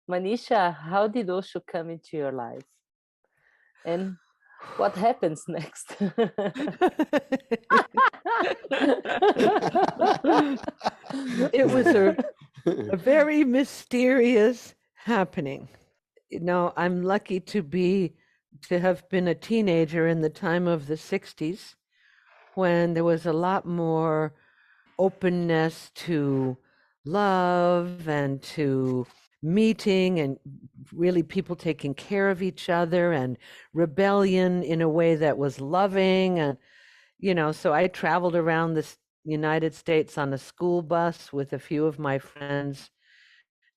Manisha, how did Osho come into your life? And what happens next? It was a very mysterious happening. I'm lucky to have been a teenager in the time of the 60s when there was a lot more openness to love and to meeting and really people taking care of each other and rebellion in a way that was loving. And so I traveled around the United States on a school bus with a few of my friends,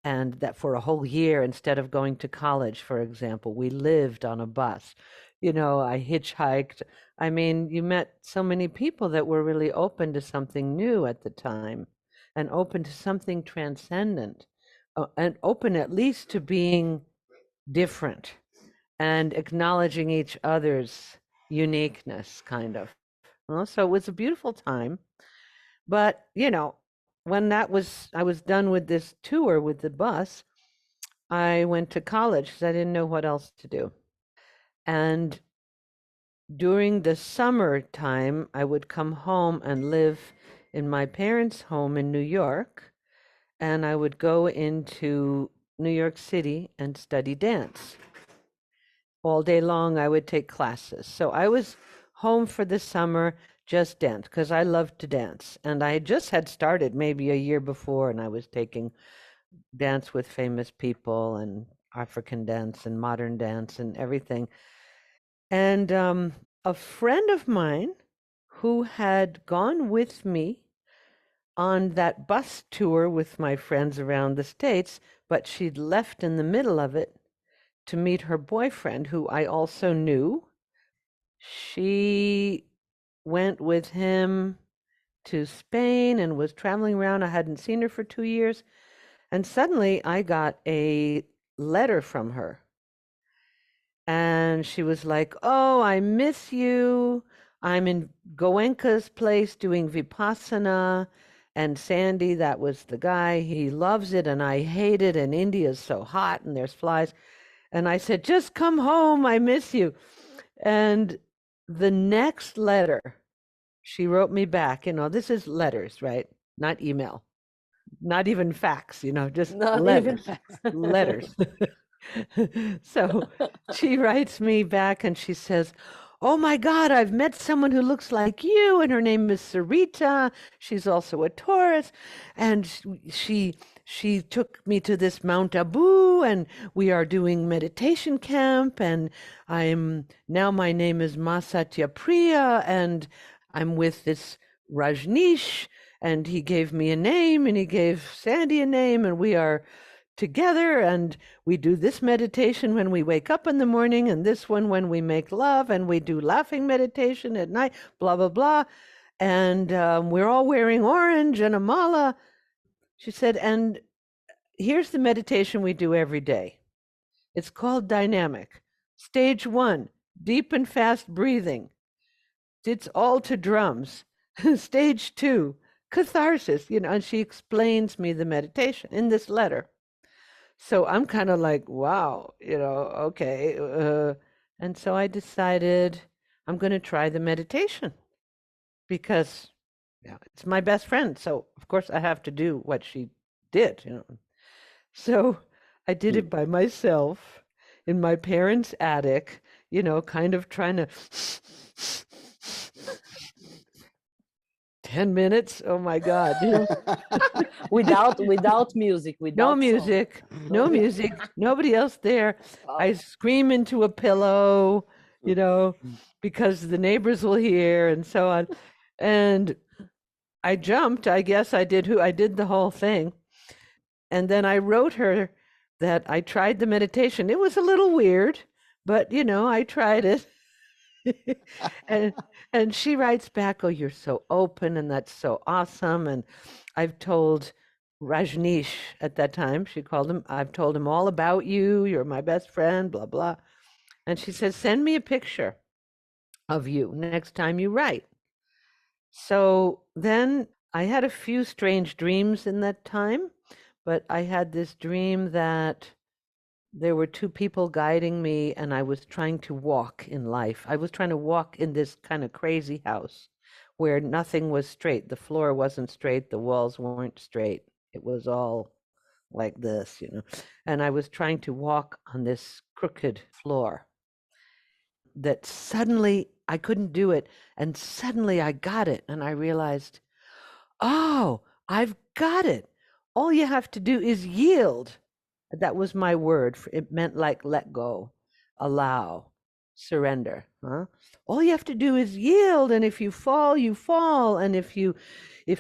and that for a whole year, instead of going to college, for example, we lived on a bus. I hitchhiked. I mean, you met so many people that were really open to something new at the time and open to something transcendent, and open at least to being different and acknowledging each other's uniqueness, kind of. So it was a beautiful time. But, when I was done with this tour with the bus, I went to college because I didn't know what else to do. And during the summertime, I would come home and live in my parents' home in New York, and I would go into New York City and study dance. All day long, I would take classes. So I was home for the summer, just dance, because I loved to dance. And I just had started maybe a year before, and I was taking dance with famous people and African dance and modern dance and everything. And a friend of mine who had gone with me on that bus tour with my friends around the States, but she'd left in the middle of it to meet her boyfriend, who I also knew. She went with him to Spain and was traveling around. I hadn't seen her for 2 years. And suddenly I got a letter from her. And she was like, "Oh, I miss you. I'm in Goenka's place doing Vipassana. And Sandy, that was the guy, he loves it and I hate it. And India's so hot and there's flies." And I said, "Just come home. I miss you." And the next letter, she wrote me back. This is letters, right? Not email, not even fax, just Not even letters, facts. letters. So she writes me back and she says, "Oh my God, I've met someone who looks like you, and her name is Sarita. She's also a Taurus, and she took me to this Mount Abu, and we are doing meditation camp, and my name is Masatya Priya, and I'm with this Rajneesh, and he gave me a name, and he gave Sandy a name, and we are together, and we do this meditation when we wake up in the morning, and this one when we make love, and we do laughing meditation at night, blah, blah, blah. And we're all wearing orange and a mala." She said, "And here's the meditation we do every day. It's called dynamic. Stage 1, deep and fast breathing. It's all to drums. Stage 2, catharsis." And she explains me the meditation in this letter. So I'm kind of like, wow, okay. And so I decided I'm going to try the meditation because it's my best friend. So, of course, I have to do what she did. So I did it by myself in my parents' attic, kind of trying to 10 minutes. Oh my God. Without music, No without song. music, no music, nobody else there. I scream into a pillow, because the neighbors will hear and so on. And I jumped, I guess I did the whole thing. And then I wrote her that I tried the meditation. It was a little weird, but I tried it. and and she writes back, "Oh, you're so open and that's so awesome." And I've told Rajneesh at that time, she called him, "I've told him all about you. You're my best friend, blah, blah." And she says, "Send me a picture of you next time you write." So then I had a few strange dreams in that time, but I had this dream that there were two people guiding me, and I was trying to walk in life. I was trying to walk in this kind of crazy house where nothing was straight. The floor wasn't straight, the walls weren't straight. It was all like this, you know. And I was trying to walk on this crooked floor that suddenly I couldn't do it. And suddenly I got it. And I realized, oh, I've got it. All you have to do is yield. That was my word. It meant like let go, allow, surrender. Huh? All you have to do is yield, and if you fall, you fall, and if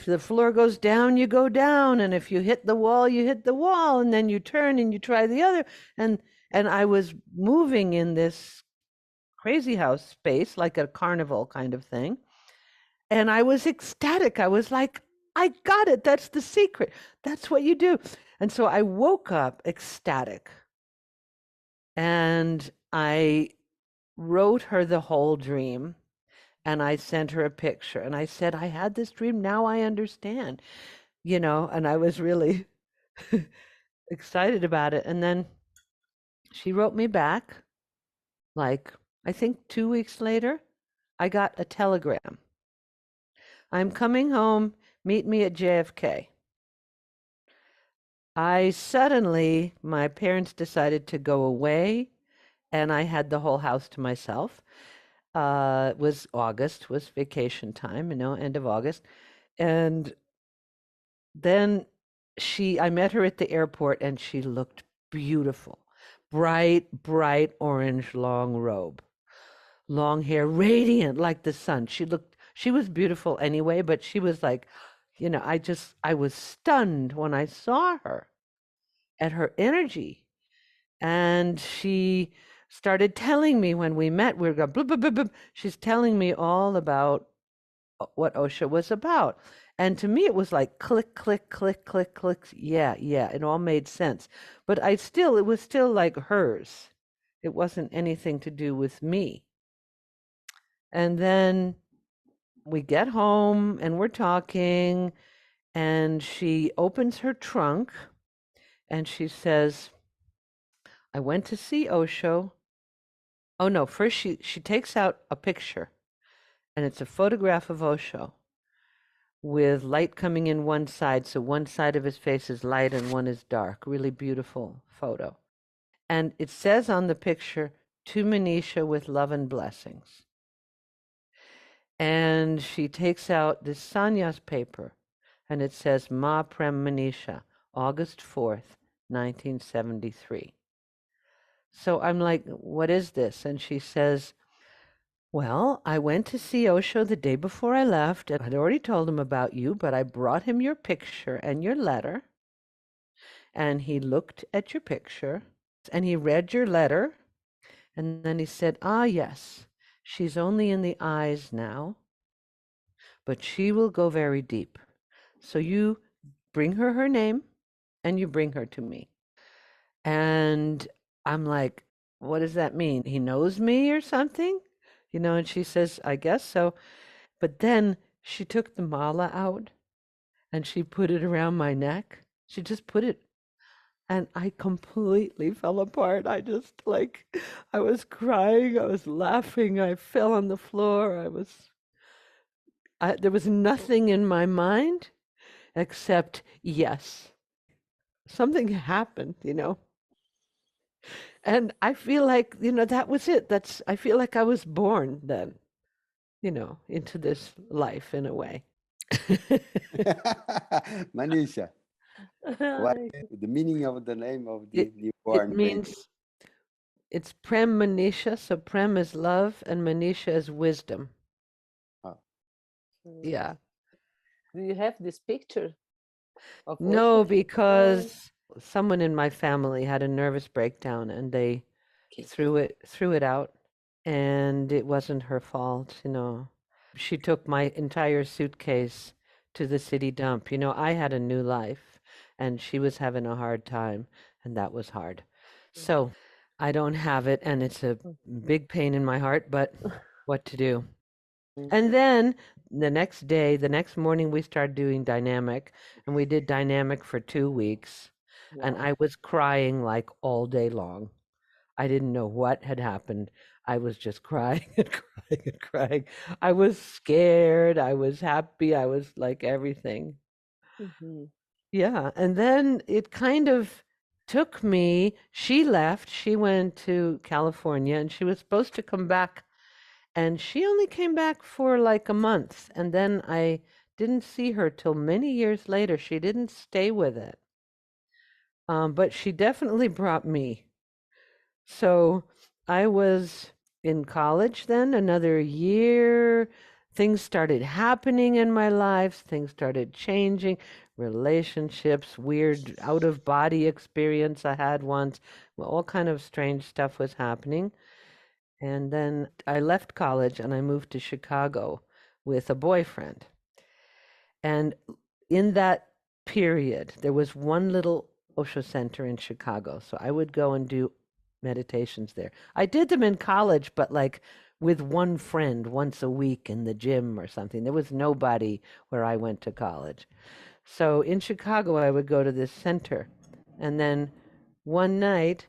the floor goes down, you go down, and if you hit the wall, you hit the wall, and then you turn and you try the other. And I was moving in this crazy house space, like a carnival kind of thing, and I was ecstatic. I was like, I got it. That's the secret. That's what you do. And so I woke up ecstatic and I wrote her the whole dream and I sent her a picture and I said, I had this dream. Now I understand, you know, and I was really excited about it. And then she wrote me back, like, I think 2 weeks later, I got a telegram. I'm coming home. Meet me at JFK. My parents decided to go away, and I had the whole house to myself. It was August, was vacation time, you know, end of August. And then I met her at the airport, and she looked beautiful. Bright, bright orange long robe, long hair, radiant like the sun. She was beautiful anyway, but she was like, you know, I was stunned when I saw her at her energy. And she started telling me when we met, we were going, blah, blah, blah, blah. She's telling me all about what Osho was about. And to me, it was like click, click, click, click, click. Yeah, yeah, it all made sense. But it was still like hers. It wasn't anything to do with me. And then we get home and we're talking, and she opens her trunk and she says, I went to see Osho. Oh no, first she takes out a picture and it's a photograph of Osho with light coming in one side, so one side of his face is light and one is dark. Really beautiful photo. And it says on the picture, to Maneesha with love and blessings. And she takes out this sannyas paper and it says Ma Prem Maneesha, August 4th, 1973. So I'm like, what is this? And she says, well, I went to see Osho the day before I left, and I'd already told him about you, but I brought him your picture and your letter, and he looked at your picture, and he read your letter, and then he said, ah, yes, she's only in the eyes now, but she will go very deep. So you bring her her name, and you bring her to me. And I'm like, what does that mean? He knows me or something? You know, and she says, I guess so. But then she took the mala out and she put it around my neck. She just put it, and I completely fell apart. I was crying, I was laughing, I fell on the floor. There was nothing in my mind except yes. Something happened, you know. And I feel like, you know, that was it. I feel like I was born then, you know, into this life in a way. Maneesha, what is the meaning of the name of the It newborn baby? means it's Prem Manisha. So Prem is love and Manisha is wisdom. Oh, Yeah. Do you have this picture of No, Osho? No. because someone in my family had a nervous breakdown and they Okay. threw it out, and it wasn't her fault, you know. She took my entire suitcase to the city dump. You know, I had a new life and she was having a hard time, and that was hard. So I don't have it, and it's a big pain in my heart, but what to do? And then the next morning, we started doing dynamic, and we did dynamic for 2 weeks. and Wow. I was crying like all day long. I didn't know what had happened. I was just crying and crying and crying. I was scared. I was happy. I was like everything. Mhm. Yeah. And then it kind of took me, she left. She went to California and she was supposed to come back. And she only came back for like a month. And then I didn't see her till many years later. She didn't stay with it. But she definitely brought me. So I was in college then, another year. Things started happening in my life, things started changing, relationships, weird out of body experience I had once. Well, all kind of strange stuff was happening. And then I left college and I moved to Chicago with a boyfriend. And in that period, there was one little Osho center in Chicago. So I would go and do meditations there. I did them in college, but like with one friend once a week in the gym or something. There was nobody where I went to college. So in Chicago, I would go to this center. And then one night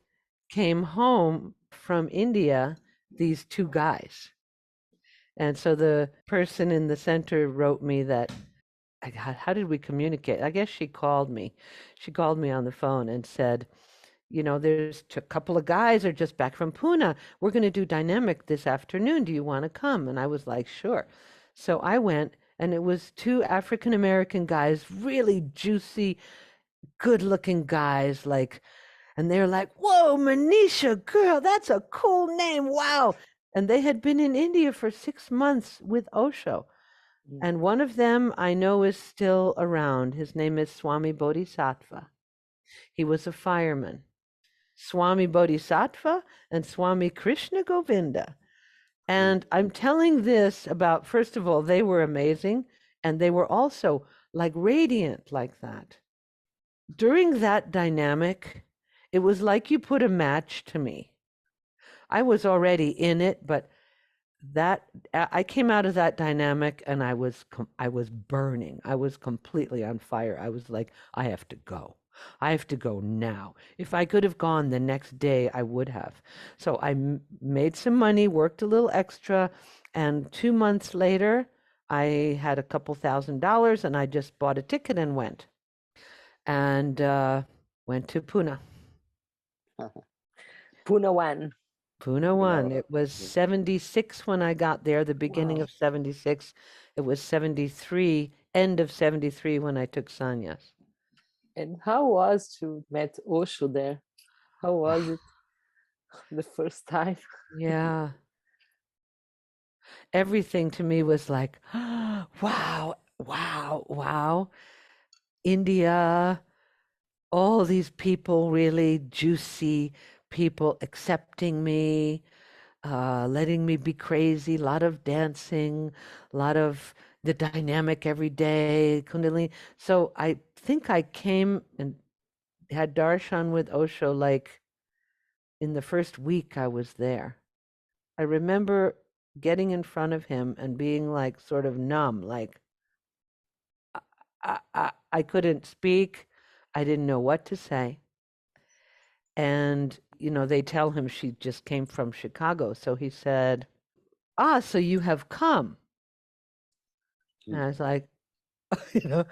came home from India, these two guys. And so the person in the center wrote me that how did we communicate? I guess she called me. She called me on the phone and said, there's a couple of guys are just back from Pune. We're going to do dynamic this afternoon. Do you want to come? And I was like, sure. So I went, and it was two African American guys, really juicy, good looking guys, and they're like, whoa, Maneesha, girl, that's a cool name. Wow. And they had been in India for 6 months with Osho. Mm. And one of them I know is still around. His name is Swami Bodhisattva. He was a fireman. Swami Bodhisattva and Swami Krishna Govinda. And I'm telling this about, first of all, they were amazing. And they were also like radiant like that. During that dynamic, it was like you put a match to me. I was already in it, but that I came out of that dynamic and I was burning. I was completely on fire. I was like, I have to go. I have to go now. If I could have gone the next day, I would have. So I made some money, worked a little extra, and 2 months later, I had a couple $1,000 and I just bought a ticket and went. And went to Pune. Pune one. Pune Hello. 1. It was 76 when I got there, the beginning Wow. of 76. It was 73, end of 73 when I took sannyas. And how was to meet Osho there? How was it the first time? Yeah. Everything to me was like, wow, wow, wow. India, all these people, really juicy people accepting me, letting me be crazy, a lot of dancing, a lot of the dynamic every day, Kundalini. So I think I came and had darshan with Osho like in the first week I was there. I remember getting in front of him and being like sort of numb, like I couldn't speak. I didn't know what to say. And, they tell him she just came from Chicago. So he said, ah, so you have come. And I was like, you know,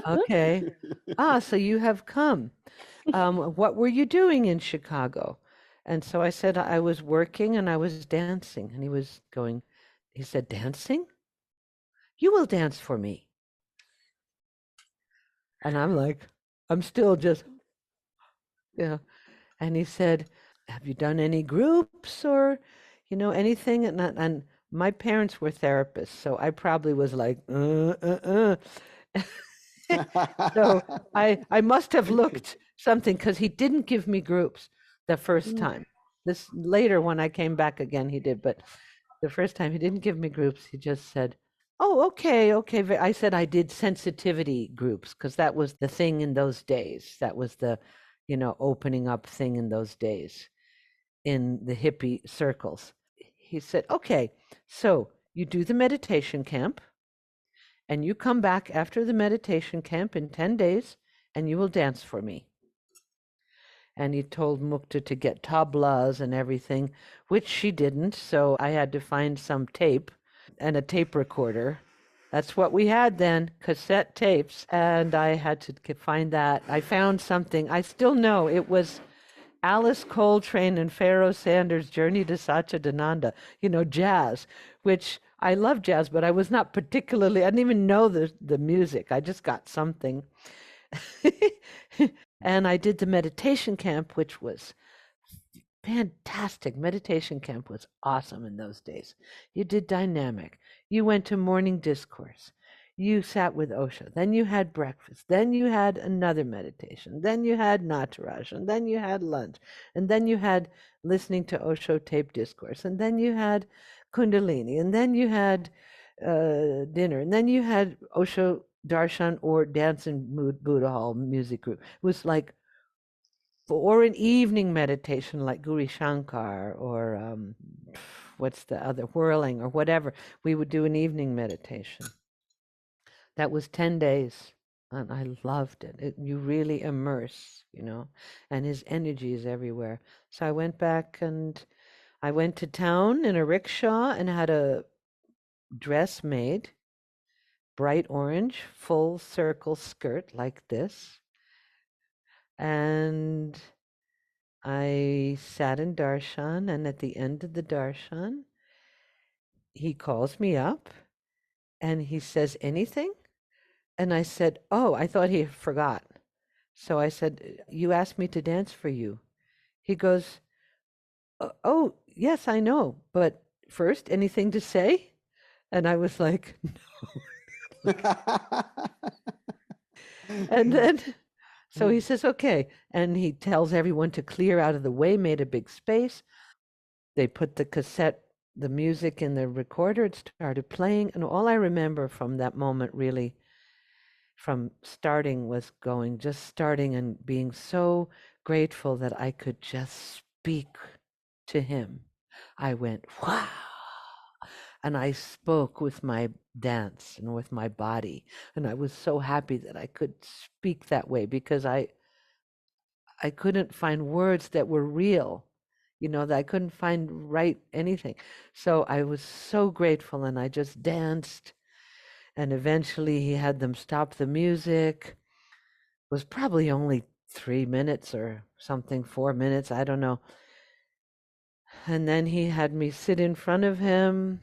okay. Ah, so you have come. What were you doing in Chicago? And so I said, I was working and I was dancing. And he said, dancing? You will dance for me. And I'm like, I'm still just, And he said, have you done any groups or, anything? And my parents were therapists, so I probably was like, So I must have looked something because he didn't give me groups the first Mm. time. This later when I came back again, he did, but the first time he didn't give me groups. He just said, "Oh, okay, okay." I said I did sensitivity groups because that was the thing in those days. That was the, opening up thing in those days in the hippie circles. He said, "Okay, so you do the meditation camp and you come back after the meditation camp in 10 days and you will dance for me." and he told Mukta to get tablas and everything, which she didn't. So I had to find some tape and a tape recorder. That's what we had then, cassette tapes. And I had to find that. I found something. I still know it was Alice Coltrane and Pharaoh Sanders' Journey to Satchidananda, jazz, which I love jazz, but I was not particularly, I didn't even know the music. I just got something. And I did the meditation camp, which was fantastic. Meditation camp was awesome in those days. You did dynamic. You went to morning discourse. You sat with Osho. Then you had breakfast. Then you had another meditation. Then you had Nataraj. And then you had lunch. And then you had listening to Osho tape discourse. And then you had Kundalini. And then you had dinner. And then you had Osho Darshan or Dance and Mood Buddha Hall music group. It was like, or an evening meditation like Guri Shankar or what's the other, whirling or whatever. We would do an evening meditation. That was 10 days. And I loved it. You really immerse, and his energy is everywhere. So I went back and I went to town in a rickshaw and had a dress made, bright orange, full circle skirt like this. And I sat in darshan, and at the end of the darshan, he calls me up and he says, "Anything?" And I said, "Oh, I thought he forgot." So I said, "You asked me to dance for you." He goes, "Oh, yes, I know. But first, anything to say?" And I was like, and then, so he says, "Okay." And he tells everyone to clear out of the way, made a big space. They put the music in the recorder. It started playing. And all I remember from that moment, really, from starting, was just starting and being so grateful that I could just speak to him. I went, wow. And I spoke with my dance and with my body. And I was so happy that I could speak that way because I couldn't find words that were real, that I couldn't find right anything. So I was so grateful and I just danced. And eventually he had them stop the music. It was probably only 3 minutes or something, 4 minutes, I don't know. And then he had me sit in front of him.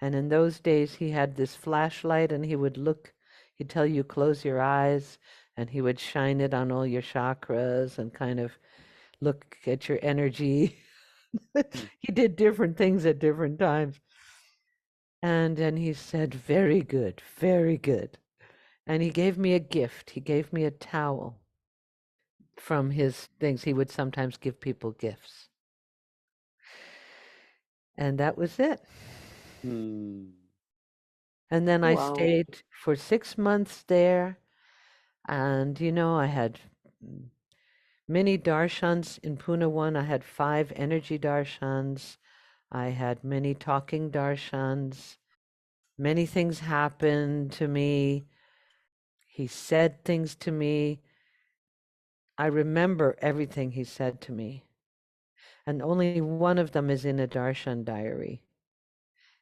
And in those days, he had this flashlight and he'd tell you, close your eyes, and he would shine it on all your chakras and kind of look at your energy. He did different things at different times. And then he said, very good, very good. And he gave me a gift. He gave me a towel from his things. He would sometimes give people gifts. And that was it. Hmm. And then I Wow. stayed for 6 months there. And, I had many darshans in Pune 1. I had 5 energy darshans. I had many talking darshans. Many things happened to me. He said things to me. I remember everything he said to me. And only one of them is in a darshan diary.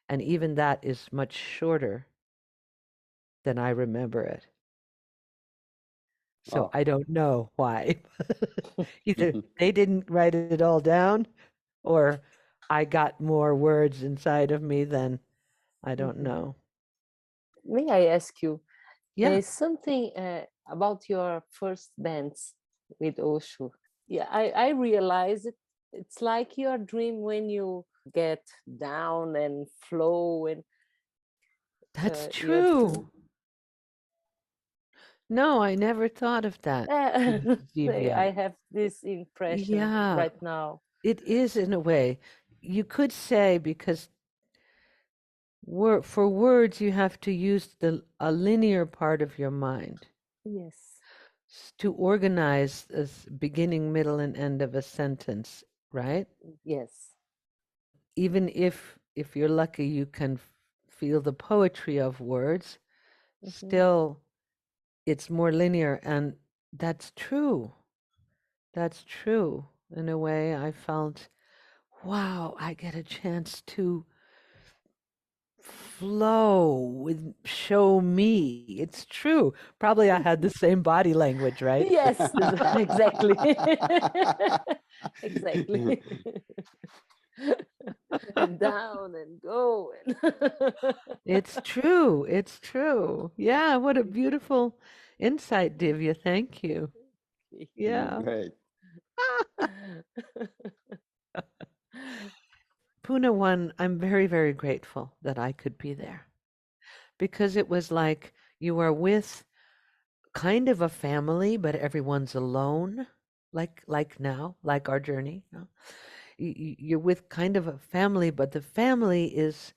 And even that is much shorter than I remember it. So Wow. I don't know why. Either they didn't write it all down, or I got more words inside of me than I don't Mhm. know. May I ask you Yeah, something about your first dance with Osho? Yeah, I realize it's like your dream when you get down and flow and that's you're true. No, I never thought of that, I Divya. have this impression Yeah, right now. it is in a way. You could say because for words you have to use a linear part of your mind Yes. to organize this beginning, middle, and end of a sentence, right? Yes. Even if you're lucky, you can feel the poetry of words. Hmm. Still, it's more linear, and that's true. That's true. In a way, I felt, wow, I get a chance to flow with show me. It's true. Probably I had the same body language, right? Yes, exactly. Exactly. And down and go. It's true. It's true. Yeah, what a beautiful insight, Divya. Thank you. You're Yeah. great. Pune one, I'm very, very grateful that I could be there because it was like you are with kind of a family, but everyone's alone, like now, like our journey. You know? You're with kind of a family, but the family is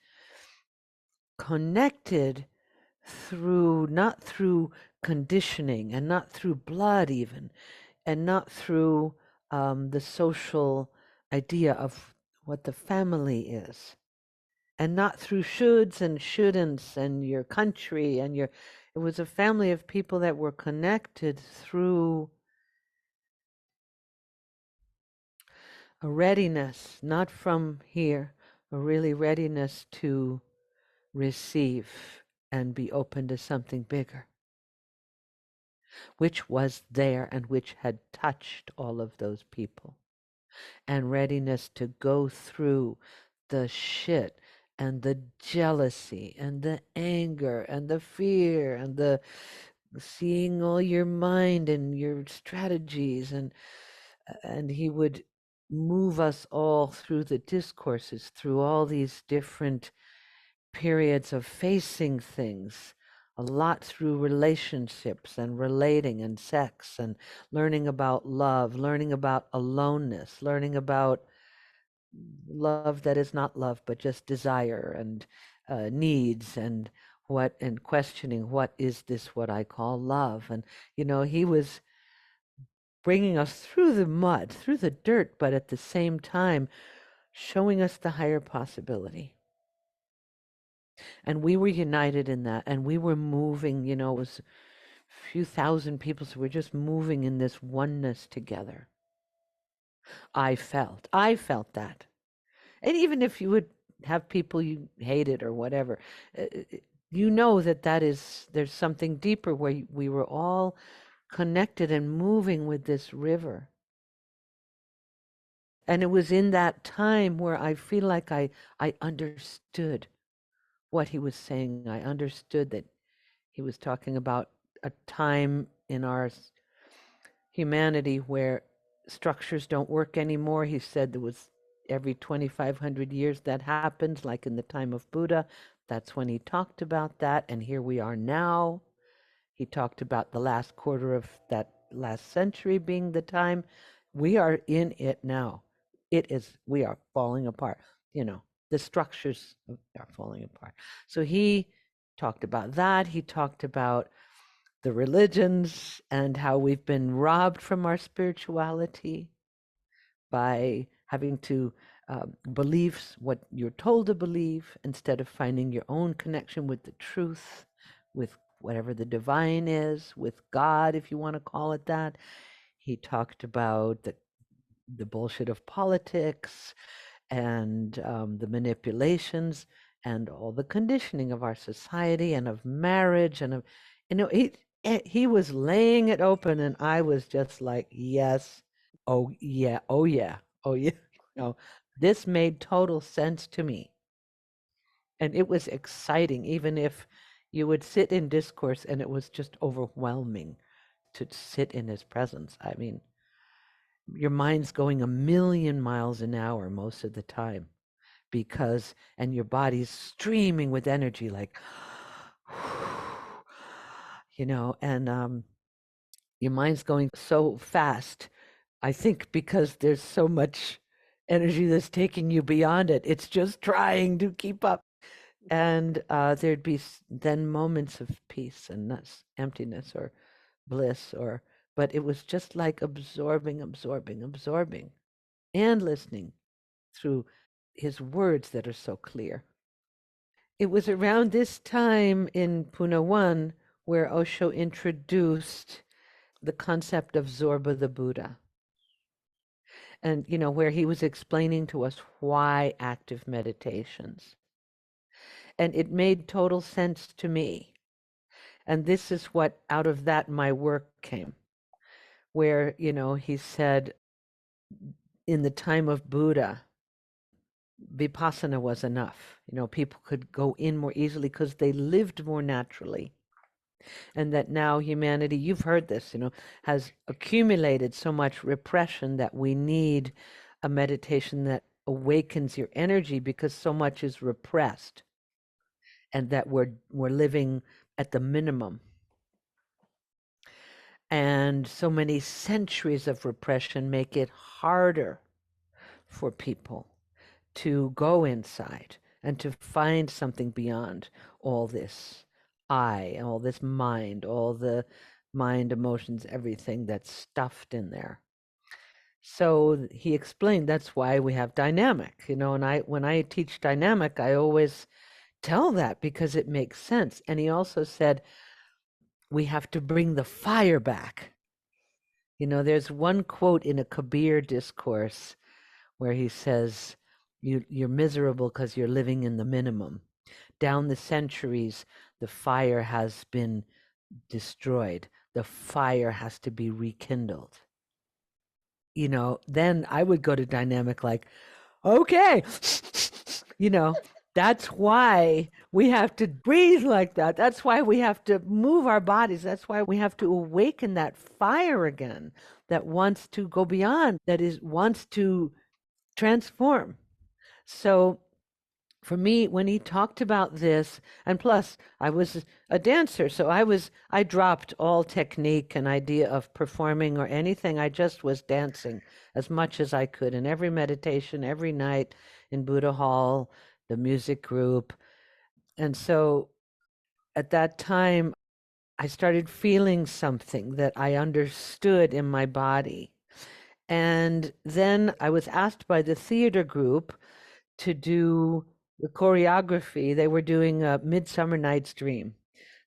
connected through not through conditioning and not through blood even and not through the social idea of what the family is and not through shoulds and shouldn'ts and your country and your it was a family of people that were connected through a readiness not from here a really readiness to receive and be open to something bigger which was there and which had touched all of those people, and readiness to go through the shit and the jealousy and the anger and the fear and the seeing all your mind and your strategies and he would move us all through the discourses through all these different periods of facing things a lot through relationships and relating and sex and learning about love, learning about aloneness, learning about love that is not love but just desire and needs and what and questioning what is this what I call love and he was bringing us through the mud, through the dirt, but at the same time showing us the higher possibility. And we were united in that and we were moving, it was a few thousand people, so we're just moving in this oneness together. I felt that. And even if you would have people you hated or whatever, uh, there's something deeper where we were all connected and moving with this river. And it was in that time where I feel like I understood what he was saying. I understood that he was talking about a time in our humanity where structures don't work anymore. He said there was every 2,500 years that happens, like in the time of Buddha. That's when he talked about that. And here we are now. He talked about the last quarter of that last century being the time. We are in it now. We are falling apart. The structures are falling apart. So he talked about that. He talked about the religions and how we've been robbed from our spirituality by having to believe what you're told to believe instead of finding your own connection with the truth, with whatever the divine is, with God, if you want to call it that. He talked about the bullshit of politics and the manipulations and all the conditioning of our society and of marriage and of, he was laying it open and I was just like, yes, oh yeah, oh yeah, oh yeah. This made total sense to me. And it was exciting, even if you would sit in discourse and it was just overwhelming to sit in his presence. I mean, your mind's going a million miles an hour most of the time and your body's streaming with energy like, and your mind's going so fast. I think because there's so much energy that's taking you beyond it. It's just trying to keep up. And there'd be then moments of peace and not emptiness or bliss but it was just like absorbing, and listening through his words that are so clear. It was around this time in Pune 1 where Osho introduced the concept of Zorba the Buddha. and where he was explaining to us why active meditations. And it made total sense to me. And this is what out of that my work came, where, he said in the time of Buddha, vipassana was enough. People could go in more easily because they lived more naturally. And that now humanity, you've heard this, has accumulated so much repression that we need a meditation that awakens your energy because so much is repressed, and that we're living at the minimum. And so many centuries of repression make it harder for people to go inside and to find something beyond all this all this mind, all the mind, emotions, everything that's stuffed in there. So he explained that's why we have dynamic, and when I teach dynamic, I always tell that because it makes sense. And he also said we have to bring the fire back. There's one quote in a Kabir discourse where he says, you're miserable because you're living in the minimum. Down the centuries, the fire has been destroyed. The fire has to be rekindled. Then I would go to dynamic like, okay, that's why we have to breathe like that. That's why we have to move our bodies. That's why we have to awaken that fire again that wants to go beyond, wants to transform. So for me, when he talked about this, and plus I was a dancer, so I dropped all technique and idea of performing or anything. I just was dancing as much as I could in every meditation, every night in Buddha Hall, the music group. And so at that time, I started feeling something that I understood in my body. And then I was asked by the theater group to do the choreography. They were doing a Midsummer Night's Dream.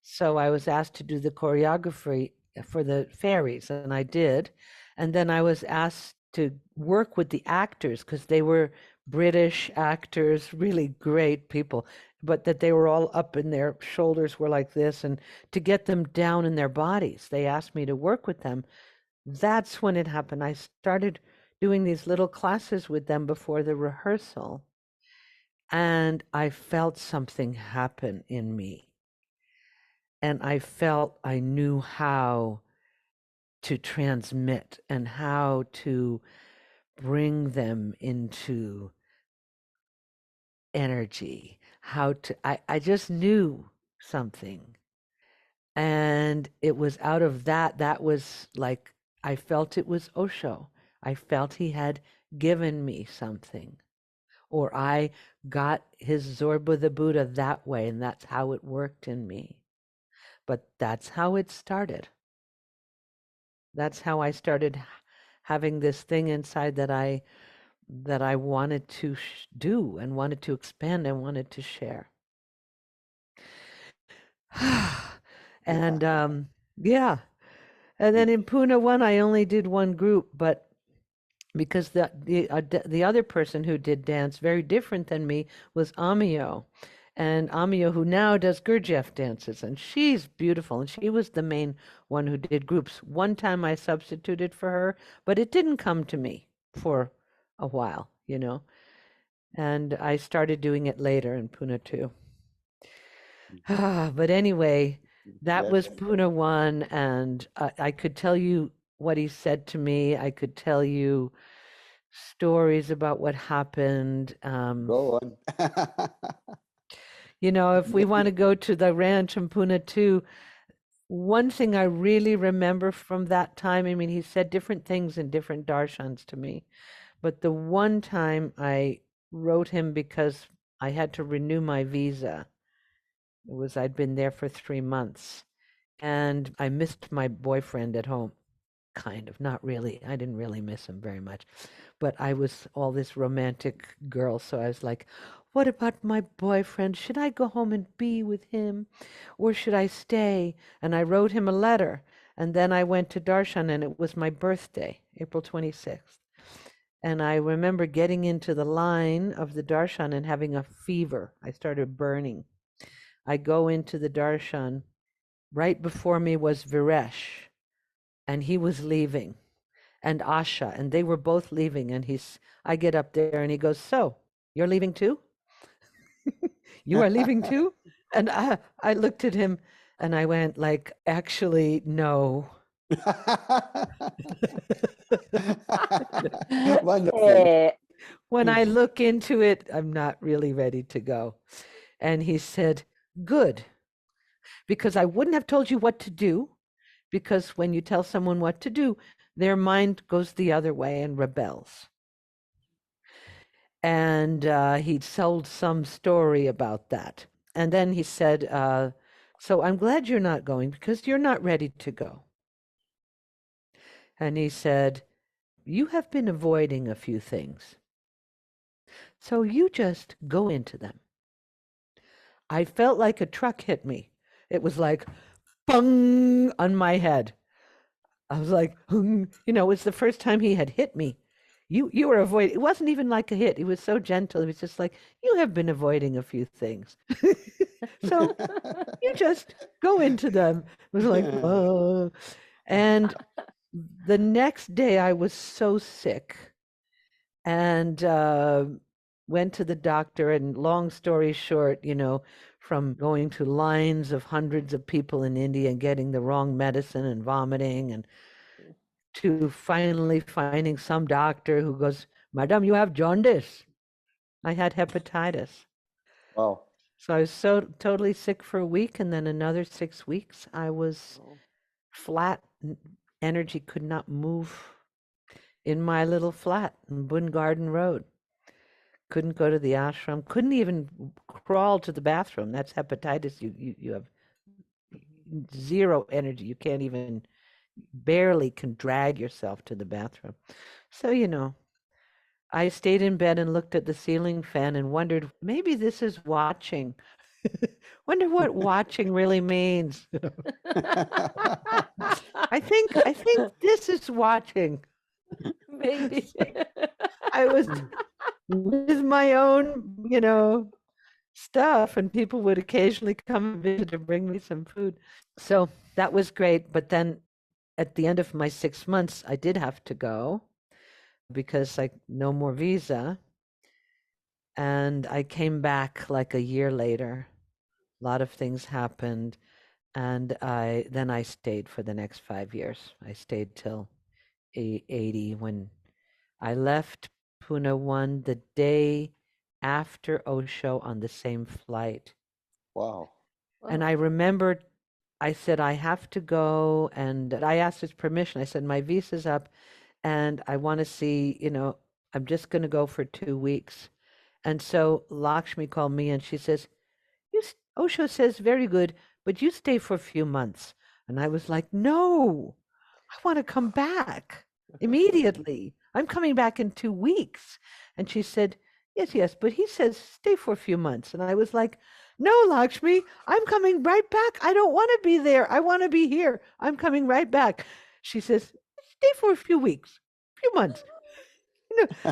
So I was asked to do the choreography for the fairies, and I did. And then I was asked to work with the actors because they were British actors, really great people, but that they were all up and their shoulders were like this, and to get them down in their bodies. They asked me to work with them. That's when it happened. I started doing these little classes with them before the rehearsal, and I felt something happen in me. And I felt I knew how to transmit and how to bring them into energy, I just knew something. And it was out of that was like, I felt it was Osho. I felt he had given me something. Or I got his Zorba the Buddha that way, and that's how it worked in me. But that's how it started. That's how I started having this thing inside that I wanted to do and wanted to expand and wanted to share. And yeah. And then in Pune 1, I only did one group, but because the other person who did dance, very different than me, was Amiyo. And Amiyo, who now does Gurdjieff dances, and she's beautiful, and she was the main one who did groups. One time I substituted for her, but it didn't come to me for a while, and I started doing it later in Pune 2. But anyway, that was Pune 1, and I could tell you what he said to me. I could tell you stories about what happened. Go on. If we want to go to the ranch in Pune 2, one thing I really remember from that time, I mean, he said different things in different darshans to me, but the one time I wrote him because I had to renew my visa. I'd been there for 3 months, and I missed my boyfriend at home. Kind of, not really. I didn't really miss him very much, but I was all this romantic girl, so I was like, what about my boyfriend? Should I go home and be with him, or should I stay? And I wrote him a letter, and then I went to Darshan, and it was my birthday, April 26th. And I remember getting into the line of the darshan and having a fever. I started burning. I go into the darshan. Right before me was Viresh, and he was leaving, and Asha, and they were both leaving. And I get up there, and he goes, "So, you're leaving too? You are leaving too?" And I looked at him, and I went like, "Actually, no." Wonderful. Eh, When I look into it, I'm not really ready to go. And he said, "Good, because I wouldn't have told you what to do, because when you tell someone what to do, their mind goes the other way and rebels." And he'd sold some story about that. And then he said, "So I'm glad you're not going because you're not ready to go." And he said, "You have been avoiding a few things. So you just go into them." I felt like a truck hit me. It was like, bung on my head. I was like, it was the first time he had hit me. You were avoiding. It wasn't even like a hit. It was so gentle. It was just like, you have been avoiding a few things. So you just go into them. It was like, oh. And the next day I was so sick and went to the doctor. And long story short, from going to lines of hundreds of people in India and getting the wrong medicine and vomiting, and to finally finding some doctor who goes, "Madam, you have jaundice." I had hepatitis. Wow. So I was so totally sick for a week, and then another 6 weeks, I was oh, flat. Energy could not move in my little flat in Boone Garden Road. Couldn't go to the ashram. Couldn't even crawl to the bathroom. That's hepatitis. You have zero energy. You can't even barely can drag yourself to the bathroom. So I stayed in bed and looked at the ceiling fan and wondered, maybe this is watching. Wonder what watching really means. I think this is watching. maybe. I was with my own, stuff, and people would occasionally come and visit and bring me some food. So that was great. But then at the end of my 6 months, I did have to go because no more visa. And I came back like a year later. A lot of things happened. And I stayed for the next 5 years. I stayed till 80 when I left Pune 1 the day after Osho on the same flight. Wow. And Wow. I remembered I said, I have to go. And I asked his permission. I said, my visa's up and I want to see, I'm just going to go for 2 weeks. And so Lakshmi called me and she says, Osho says, very good, but you stay for a few months. And I was like, no, I want to come back immediately. I'm coming back in 2 weeks. And she said, yes, yes, but he says stay for a few months. And I was like, no, Lakshmi, I'm coming right back. I don't want to be there. I want to be here. I'm coming right back. She says, stay for a few weeks, a few months.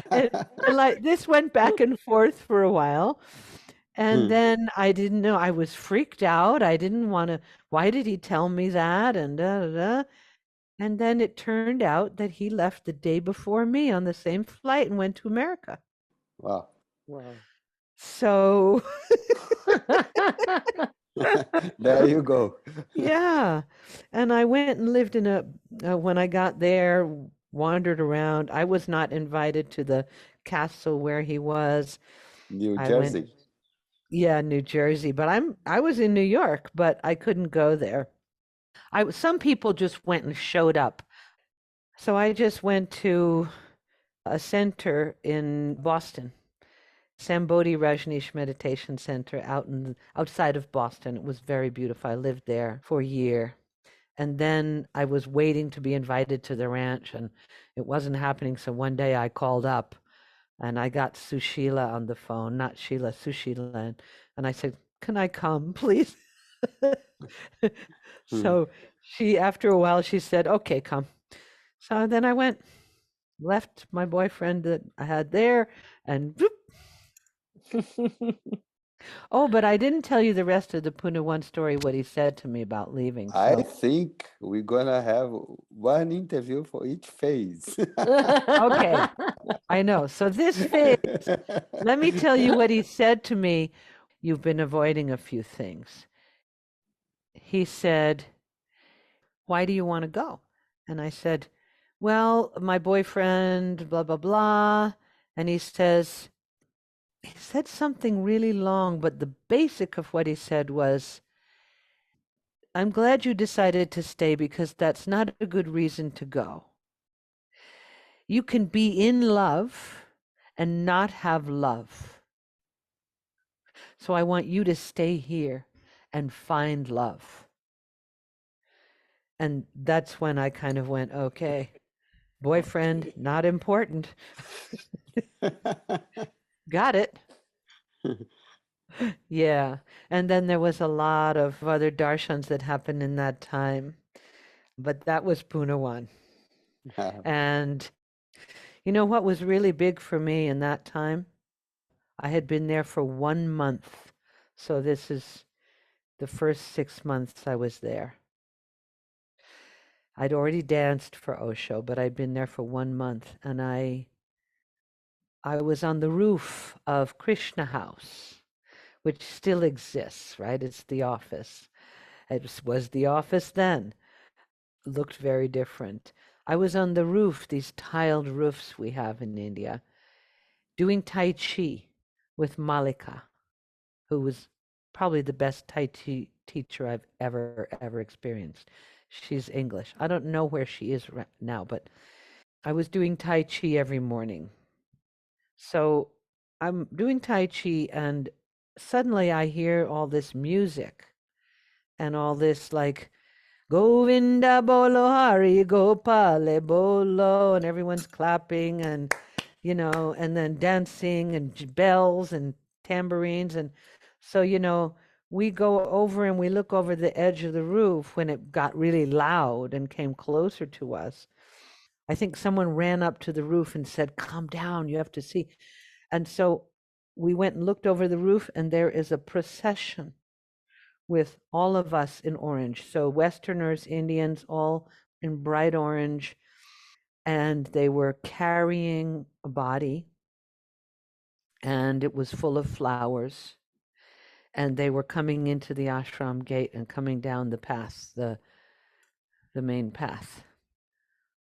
And like this went back and forth for a while. And then I didn't know. I was freaked out. I didn't want to. Why did he tell me that? And da, da, da. And then it turned out that he left the day before me on the same flight and went to America. Wow. Wow. So, There you go. yeah. And I went and lived when I got there, wandered around. I was not invited to the castle where he was. New I went, Jersey. yeah, New Jersey, but I was in New York, but I couldn't go there. Some people just went and showed up. So I just went to a center in Boston, Sambodhi Rajneesh Meditation Center outside of Boston. It was very beautiful. I lived there for a year. And then I was waiting to be invited to the ranch, and it wasn't happening. So one day I called up and I got Sushila on the phone, not Sheila, Sushila. And I said, can I come, please? Hmm. So after a while, she said, okay, come. So then I went. left my boyfriend that I had there, and oh, but I didn't tell you the rest of the Puna One story, what he said to me about leaving. I So, think we're gonna have one interview for each phase. okay, I know. So this phase, let me tell you what he said to me. You've been avoiding a few things. He said, "Why do you want to go?" And I said, "Well, my boyfriend, blah, blah, blah." And he said something really long, but the basic of what he said was, "I'm glad you decided to stay because that's not a good reason to go. You can be in love and not have love. So I want you to stay here and find love." And that's when I kind of went, okay, boyfriend, Okay. not important. Got it. Yeah. And then there was a lot of other darshans that happened in that time. But that was Pune one. And you know what was really big for me in that time? I had been there for 1 month. So this is the first 6 months I was there. I'd already danced for Osho, but I'd been there for 1 month. And I was on the roof of Krishna House, which still exists, right? It's the office. Was the office then. Looked very different. I was on the roof, these tiled roofs we have in India, doing Tai Chi with Malika, who was probably the best Tai Chi teacher I've ever experienced. She's English. I don't know where she is right now, but I was doing Tai Chi every morning. So I'm doing Tai Chi, and suddenly I hear all this music and all this like Govinda Bolo Hari Gopale Bolo, and everyone's clapping and and then dancing and bells and tambourines. And so, we go over and we look over the edge of the roof when it got really loud and came closer to us. I think someone ran up to the roof and said, "Calm down, you have to see." And so we went and looked over the roof, and there is a procession with all of us in orange. So Westerners, Indians, all in bright orange. And they were carrying a body, and it was full of flowers. And they were coming into the ashram gate and coming down the path, the main path.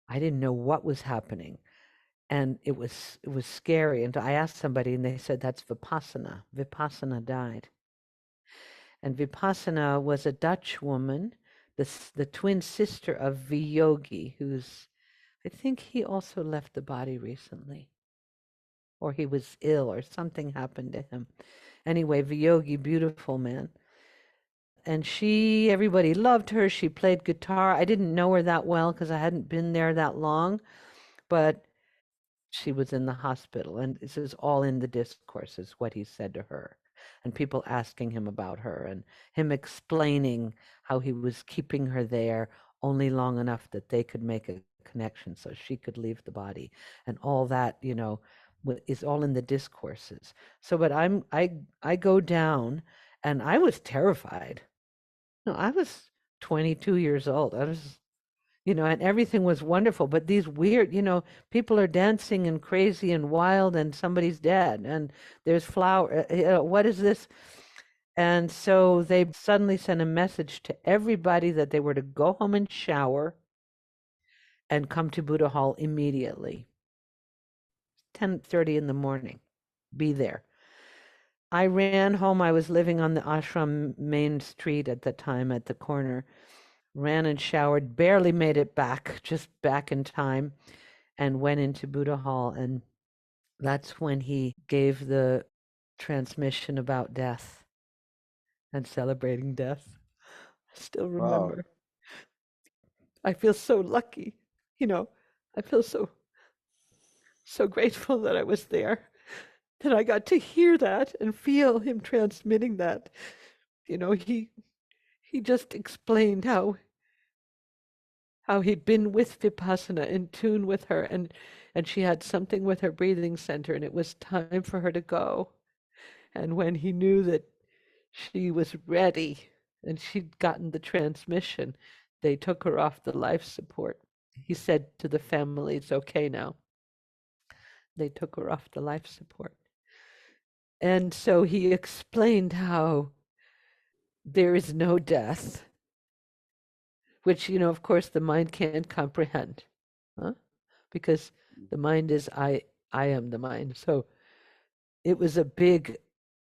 I didn't know what was happening. And it was scary. And I asked somebody, and they said, "That's Vipassana. Vipassana died." And Vipassana was a Dutch woman, the twin sister of Viyogi, who's, I think he also left the body recently, or he was ill, or something happened to him. Anyway, Viyogi, beautiful man. And everybody loved her. She played guitar. I didn't know her that well because I hadn't been there that long, but she was in the hospital. And this is all in the discourses, what he said to her, and people asking him about her, and him explaining how he was keeping her there only long enough that they could make a connection so she could leave the body, and all that, is all in the discourses. So, but I go down, and I was terrified. No, I was 22 years old. I was, and everything was wonderful. But these weird, people are dancing and crazy and wild, and somebody's dead, and there's flower. What is this? And so they suddenly sent a message to everybody that they were to go home and shower and come to Buddha Hall immediately. 10:30 in the morning. Be there. I ran home. I was living on the ashram main street at the time, at the corner. Ran and showered, barely made it back, just back in time, and went into Buddha Hall. And that's when he gave the transmission about death and celebrating death. I still Wow. remember. I feel so lucky. You know, I feel so grateful that I was there, that I got to hear that and feel him transmitting that. He just explained how he'd been with Vipassana, in tune with her, and and she had something with her breathing center, and it was time for her to go. And when he knew that she was ready and she'd gotten the transmission, they took her off the life support. He said to the family, "It's okay now." They took her off the life support. And so he explained how there is no death, which, of course, the mind can't comprehend, huh? Because the mind is I am the mind. So it was a big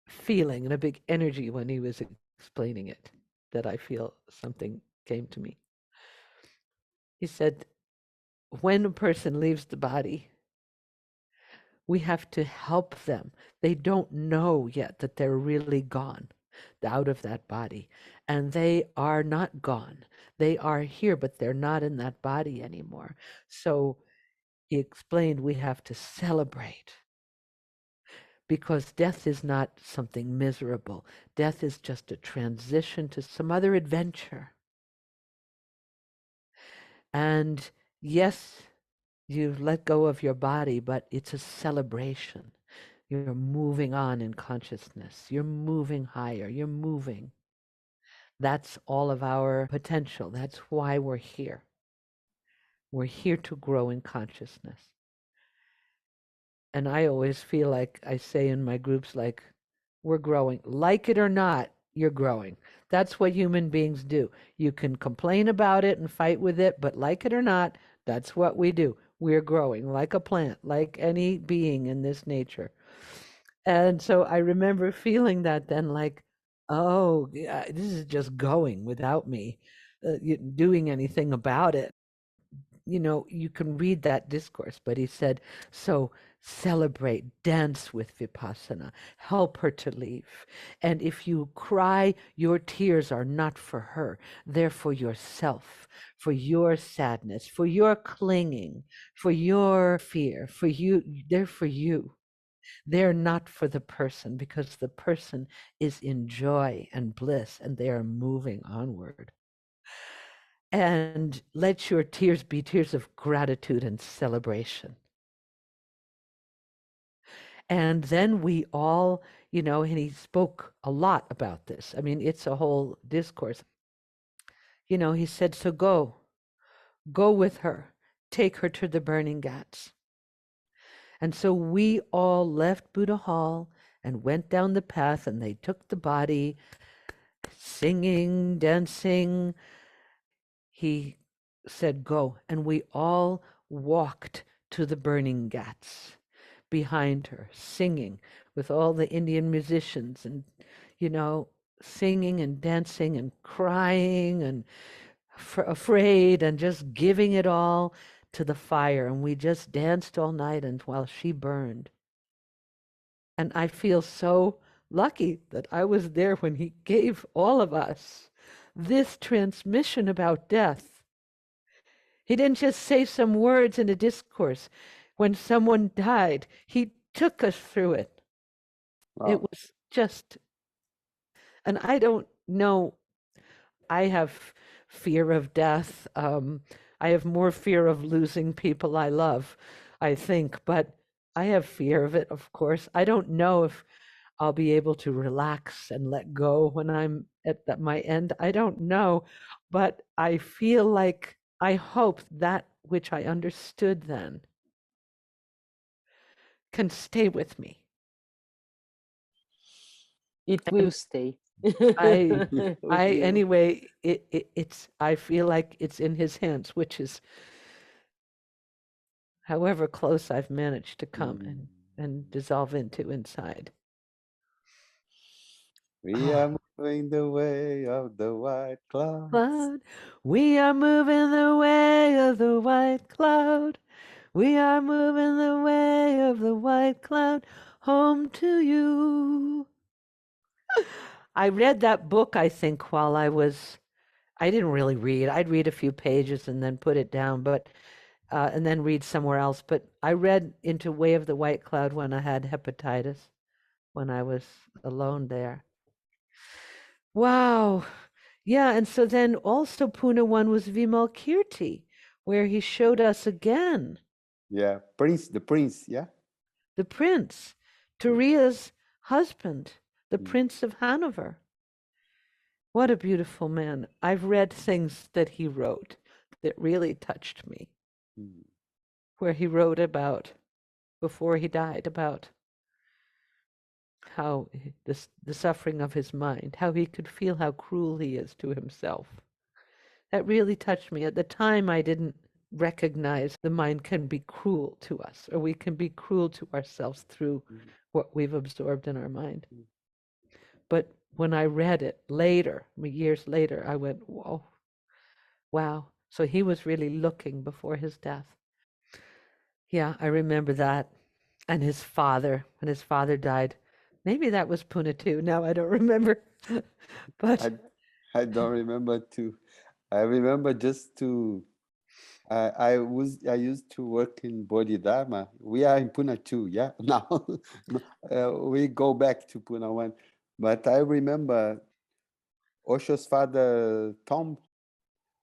feeling and a big energy when he was explaining it that I feel something came to me. He said, when a person leaves the body, we have to help them. They don't know yet that they're really gone out of that body. And they are not gone. They are here, but they're not in that body anymore. So he explained we have to celebrate, because death is not something miserable. Death is just a transition to some other adventure. And yes, you've let go of your body, but it's a celebration. You're moving on in consciousness. You're moving higher. You're moving. That's all of our potential. That's why we're here. We're here to grow in consciousness. And I always feel like I say in my groups, like, we're growing. Like it or not, you're growing. That's what human beings do. You can complain about it and fight with it, but like it or not, that's what we do. We're growing like a plant, like any being in this nature. And so I remember feeling that then, like, oh, yeah, this is just going without me doing anything about it. You can read that discourse, but he said, so celebrate, dance with Vipassana, help her to leave. And if you cry, your tears are not for her, they're for yourself, for your sadness, for your clinging, for your fear, for you, they're for you. They're not for the person, because the person is in joy and bliss and they are moving onward. And let your tears be tears of gratitude and celebration. And then we all, and he spoke a lot about this. I mean, it's a whole discourse. He said, so go with her, take her to the burning ghats. And so we all left Buddha Hall and went down the path, and they took the body, singing, dancing. He said, go. And we all walked to the burning ghats behind her, singing with all the Indian musicians and, singing and dancing and crying and afraid and just giving it all to the fire. And we just danced all night and while she burned. And I feel so lucky that I was there when he gave all of us this transmission about death. He didn't just say some words in a discourse. When someone died, he took us through it. Wow. It was just, and I don't know, I have fear of death. I have more fear of losing people I love, I think, but I have fear of it, of course. I don't know if I'll be able to relax and let go when I'm at my end. I don't know, but I feel like I hope that which I understood then can stay with me. It will stay. I With you. anyway, it's I feel like it's in his hands, which is however close I've managed to come and dissolve into inside. We are moving the way of the white clouds. Cloud, we are moving the way of the white cloud. We are moving the way of the white cloud home to you. I read that book, I think, while I didn't really read. I'd read a few pages and then put it down, but and then read somewhere else. But I read into Way of the White Cloud when I had hepatitis, when I was alone there. Wow. Yeah, and so then also Pune 1 was Vimalkirti, where he showed us again Yeah, Prince, the Prince, yeah. The prince, Turia's husband, the Mm, Prince of Hanover. What a beautiful man. I've read things that he wrote that really touched me, mm, where he wrote about, before he died, about how the suffering of his mind, how he could feel how cruel he is to himself. That really touched me. At the time, I didn't recognize the mind can be cruel to us, or we can be cruel to ourselves through mm, what we've absorbed in our mind. mm. But when I read it later, years later, I went, whoa, wow. So he was really looking before his death. Yeah, I remember that. And his father, when his father died, maybe that was Puna too. Now I don't remember. But I I don't remember too. I remember just to I used to work in Bodhidharma. We are in Pune too, yeah. Now we go back to Pune one, but I remember Osho's father Tom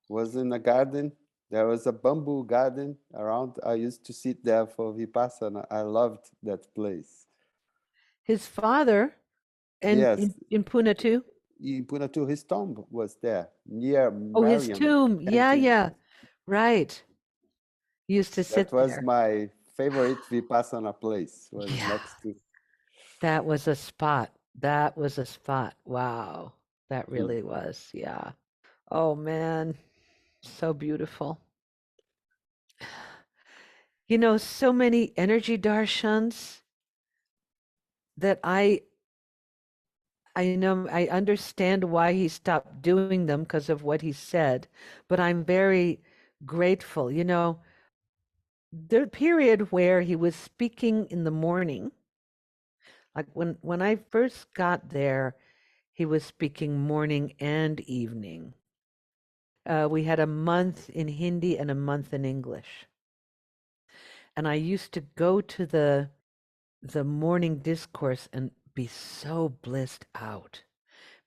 was in a garden. There was a bamboo garden around. I used to sit there for Vipassana. I loved that place. his father, and Yes, in Pune too. in Pune too. His tomb was there near Oh, his Mariam tomb. Yeah, canteen. yeah. Right. He used to That sit was there. my favorite Vipassana place. Was Yeah. next to. That was a spot. That was a spot. Wow. That Hmm. really was. Yeah. Oh man, so beautiful. You know, so many energy darshans that I know I understand why he stopped doing them because of what he said, but I'm very grateful. You know, the period where he was speaking in the morning, like when I first got there, he was speaking morning and evening. We had a month in Hindi and a month in English. And I used to go to the morning discourse and be so blissed out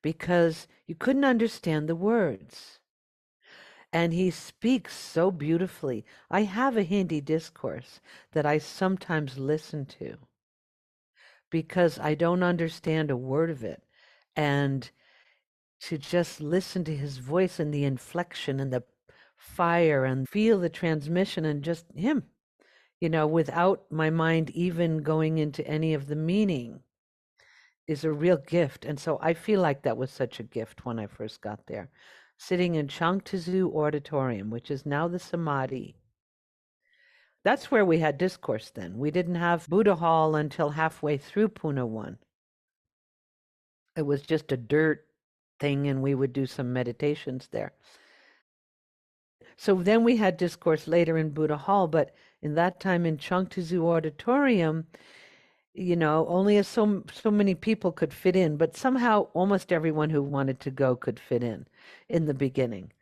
because you couldn't understand the words. And he speaks so beautifully. I have a Hindi discourse that I sometimes listen to because I don't understand a word of it. And to just listen to his voice and the inflection and the fire and feel the transmission and just him, you know, without my mind even going into any of the meaning is a real gift. And so I feel like that was such a gift when I first got there. Sitting in Changtzu Auditorium, which is now the Samadhi. That's where we had discourse then. We didn't have Buddha Hall until halfway through Pune 1. It was just a dirt thing, and we would do some meditations there. So then we had discourse later in Buddha Hall, but in that time in Changtzu Auditorium, you know, only so many people could fit in, but somehow almost everyone who wanted to go could fit in the beginning.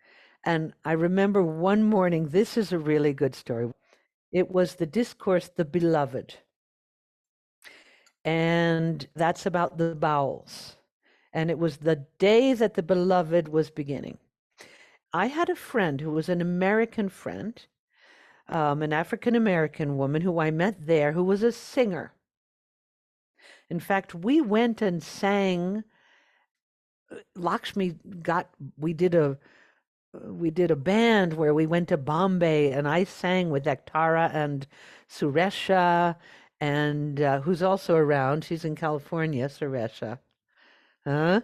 And I remember one morning, this is a really good story. It was the discourse, The Beloved. And that's about the bowels. And it was the day that the beloved was beginning. I had a friend who was an American friend, an African American woman who I met there, who was a singer. In fact, we went and sang. Lakshmi got. We did a band where we went to Bombay, and I sang with Ektara and Suresha, and who's also around. She's in California, Suresha. Huh?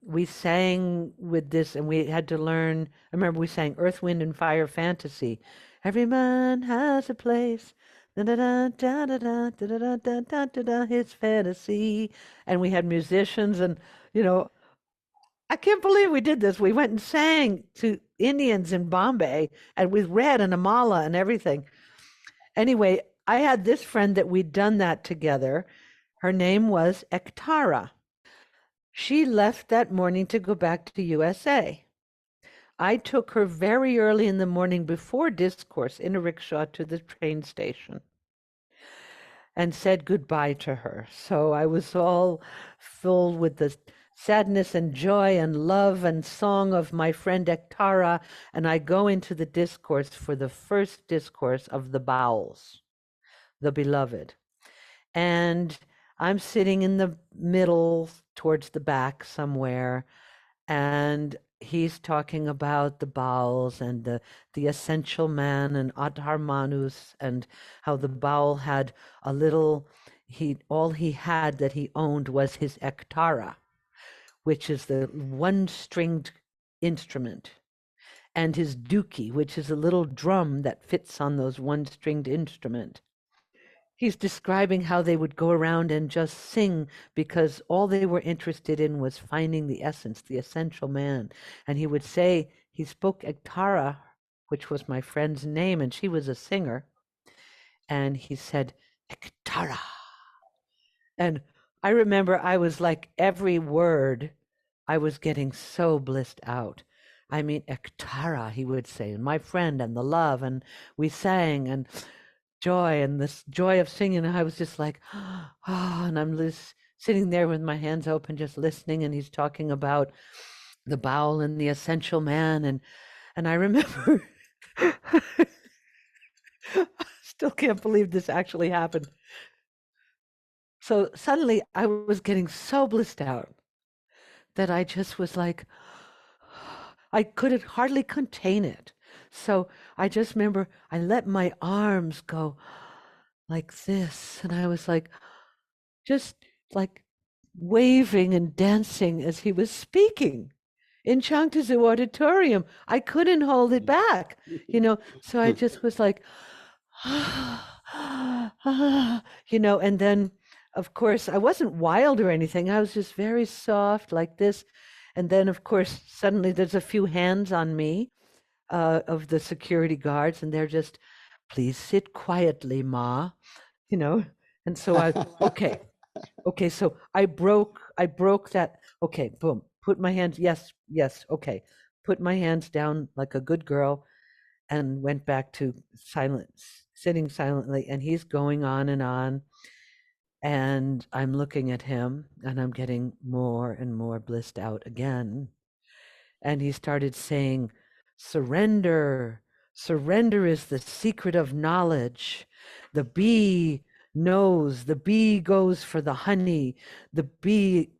We sang with this, and we had to learn. I remember we sang Earth, Wind, and Fire Fantasy. Every man has a place. Da da da da da da da da da da da da. His fantasy, and we had musicians, and you know, I can't believe we did this. We went and sang to Indians in Bombay, and with red and a mala and everything. Anyway, I had this friend that we'd done that together. Her name was Ektara. She left that morning to go back to USA. I took her very early in the morning before discourse in a rickshaw to the train station and said goodbye to her. So I was all filled with sadness and joy and love and song of my friend Ektara, and I go into the discourse for the first discourse of the bowels, the beloved. And I'm sitting in the middle towards the back somewhere, and he's talking about the bowels and the essential man and Adharmanus, and how the bowel had a little, all he had that he owned was his ektara, which is the one-stringed instrument, and his duki, which is a little drum that fits on those one-stringed instrument. He's describing how they would go around and just sing because all they were interested in was finding the essence, the essential man. And he would say, he spoke Ektara, which was my friend's name, and she was a singer. And he said, Ektara. And I remember I was like, every word, I was getting so blissed out. I mean, Ektara, he would say, and my friend, and the love, and we sang, and joy, and this joy of singing. And I was just like, oh, and I'm just sitting there with my hands open, just listening. And he's talking about the bowel and the essential man. And I remember, still can't believe this actually happened. So suddenly I was getting so blissed out that I just was like, I couldn't hardly contain it. So I just remember I let my arms go like this. And I was like, just like waving and dancing as he was speaking in Changtzu Auditorium. I couldn't hold it back, so I just was like, and then, of course, I wasn't wild or anything. I was just very soft like this. And then, of course, suddenly there's a few hands on me of the security guards, and they're just, please sit quietly, Ma, And so okay, so I broke that. Okay, boom, put my hands, yes, okay. Put my hands down like a good girl and went back to silence, sitting silently. And he's going on. And I'm looking at him and I'm getting more and more blissed out again. And he started saying, surrender. Surrender is the secret of knowledge. The bee knows, the bee goes for the honey. The bee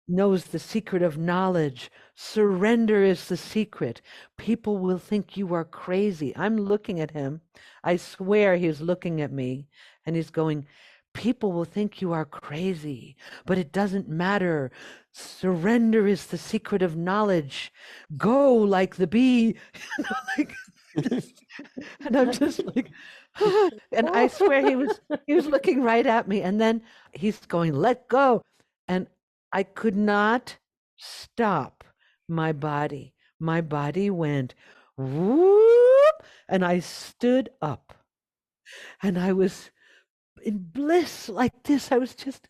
knows the secret of knowledge. Surrender is the secret. People will think you are crazy. I'm looking at him. I swear he's looking at me and he's going, people will think you are crazy, but it doesn't matter. Surrender is the secret of knowledge. Go like the bee. like, and I'm just like, and I swear he was looking right at me. And then he's going, let go. And I could not stop my body. My body went whoop, and I stood up. And I was in bliss like this. I was just,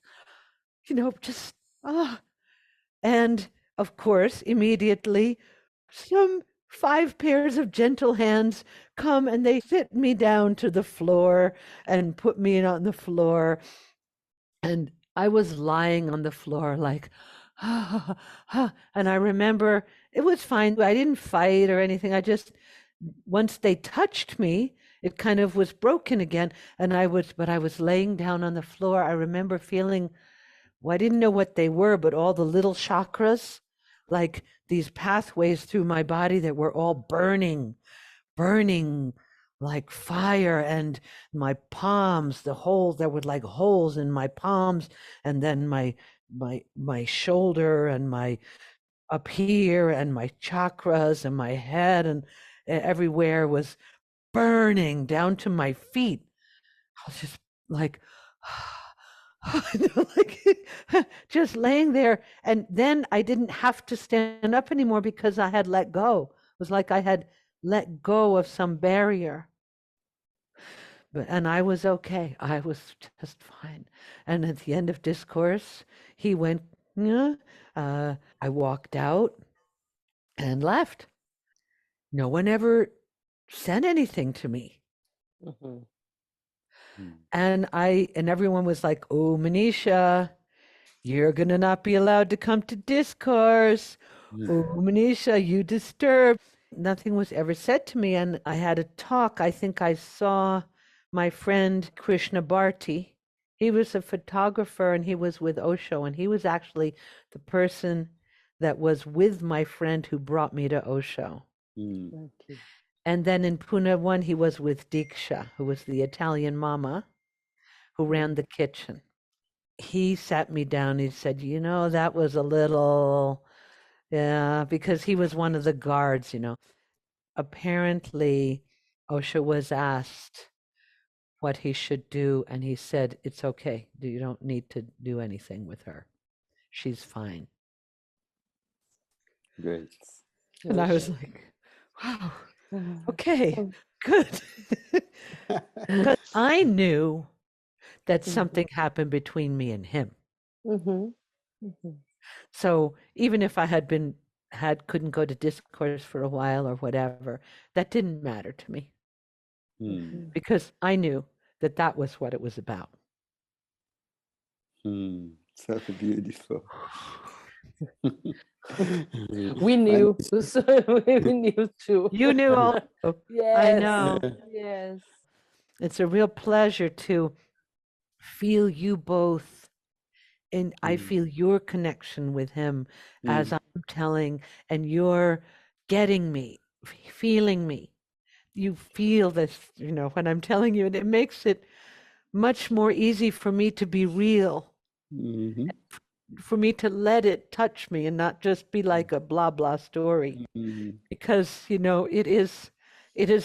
and of course, immediately, some 5 pairs of gentle hands come and they sit me down to the floor and put me on the floor. And I was lying on the floor like, and I remember it was fine. I didn't fight or anything. I just, once they touched me, it kind of was broken again. But I was laying down on the floor. I remember feeling, well, I didn't know what they were, but all the little chakras, like these pathways through my body that were all burning like fire, and my palms, there were like holes in my palms, and then my shoulder and my up here and my chakras and my head and everywhere was burning down to my feet. I was just like, like just laying there. And then I didn't have to stand up anymore because I had let go. It was like I had let go of some barrier. And I was okay. I was just fine. And at the end of discourse, he went, yeah. I walked out and left. No one ever said anything to me. Mhm. And everyone was like, oh, Maneesha, You're going to not be allowed to come to discourse. Mm, Oh, Maneesha, you disturb. Nothing was ever said to me. And I had a talk. I think I saw my friend Krishna Bharti. He was a photographer and he was with Osho. And he was actually the person that was with my friend who brought me to Osho. mm, Okay. And then in Pune 1, he was with Diksha, who was the Italian mama who ran the kitchen. He sat me down. He said, you know, that was a little, yeah, because he was one of the guards, you know. Apparently, Osho was asked what he should do, and he said, it's okay. You don't need to do anything with her. She's fine. great. And I was Okay. like, wow, okay, Mm, good. Because I knew that mhm, something happened between me and him. mhm, mhm, So even if I couldn't go to discourse for a while or whatever, that didn't matter to me Mm, mhm. because I knew that that was what it was about. mm, so beautiful. We Man, knew, so we knew too. You knew also. I Yes, know. yes, It's a real pleasure to feel you both, and I mm, feel your connection with him as mm, I'm telling, and you're getting me, feeling me. You feel this, you know, when I'm telling you, and it makes it much more easy for me to be real, mhm, for me to let it touch me and not just be like a blah blah story. mm, Because, you know, it is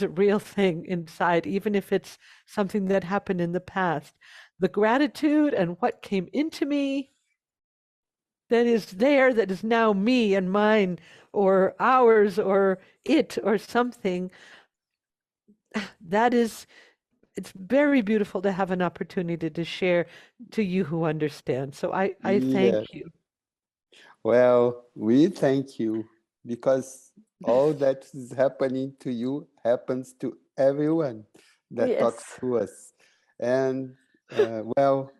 a real thing inside, even if it's something that happened in the past. The gratitude and what came into me that is there, that is now me and mine, or ours, or it, or something, that is, it's very beautiful to have an opportunity to share to you who understand. So I thank yeah. you. Well, we thank you because all that is happening to you happens to everyone that talks yes, to us. And well,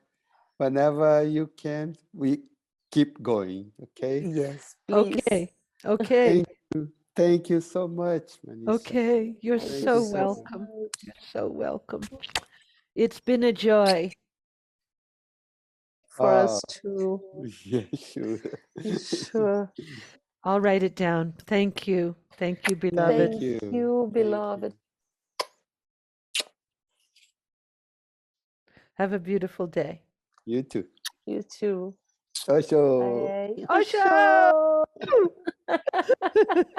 whenever you can, we keep going. Okay. yes, please. Okay, okay, Thank you. Thank you so much, Manisha. okay. You're Thank Thank you so you so so welcome. much You're so welcome. It's been a joy. for much. us to. Yeah, sure. Sure. I'll write it down. Thank you. Thank you, beloved. Thank Thank you. you, Thank beloved. you. Have a beautiful day. You too. You too. Osho. Bye. Osho! Osho.